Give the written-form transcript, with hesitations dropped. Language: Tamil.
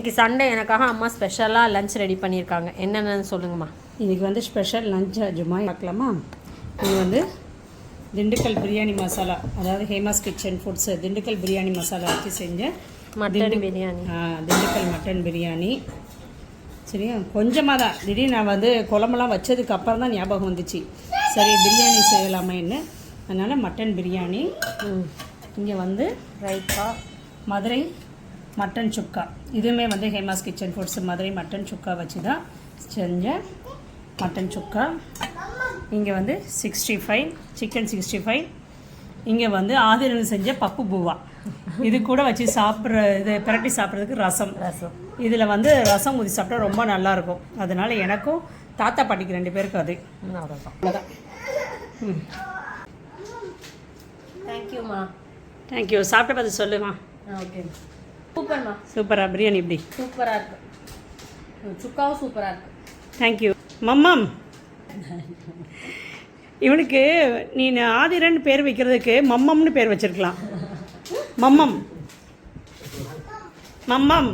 இன்றைக்கி சண்டே எனக்காக அம்மா ஸ்பெஷலாக லஞ்ச் ரெடி பண்ணியிருக்காங்க. என்னென்னு சொல்லுங்கம்மா. இன்றைக்கி வந்து ஸ்பெஷல் லஞ்ச் ஜும்மா பார்க்கலாமா. இது வந்து திண்டுக்கல் பிரியாணி மசாலா, அதாவது ஹேமாஸ் கிச்சன் ஃபுட்ஸு திண்டுக்கல் பிரியாணி மசாலா வச்சு செஞ்ச மட்டன் பிரியாணி. திண்டுக்கல் மட்டன் பிரியாணி. சரியா, கொஞ்சமாக தான். திடீர்னு நான் வந்து குழம்பெல்லாம் வச்சதுக்கு அப்புறம் தான் ஞாபகம் வந்துச்சு, சரி பிரியாணி செய்யலாமேன்னு. அதனால் மட்டன் பிரியாணி. இங்கே வந்து ரைத்தா, மதுரை மட்டன் சுக்கா. இதுவுமே வந்து Hema's kitchen foods Madurai mutton சுக்கா வச்சு தான் செஞ்ச மட்டன் சுக்கா. இங்கே வந்து 65 சிக்கன் 65. இங்கே வந்து ஆதிரன் செஞ்ச பப்பு பூவா. இது கூட வச்சு சாப்பிட்ற, இது பிரட்டி சாப்பிட்றதுக்கு ரசம். இதில் வந்து ரசம் ஊற்றி சாப்பிட்டா ரொம்ப நல்லாயிருக்கும். அதனால் எனக்கும் தாத்தா பாட்டிக்கு 2 பேருக்கு அது அவ்வளோதான். தேங்க்யூம்மா. தேங்க்யூ. சாப்பிட்ட பார்த்து சொல்லுமா. ஓகே, சூப்பர்மா. சூப்பராக பிரியாணி இப்படி சூப்பராக இருக்குது. சுக்காவும் சூப்பராக இருக்குது. தேங்க்யூ. மம்மம், இவனுக்கு நீ ஆதிரன் பேர் வைக்கிறதுக்கு மம்மம்னு பேர் வச்சிருக்கலாம். மம்மம் மம்மம்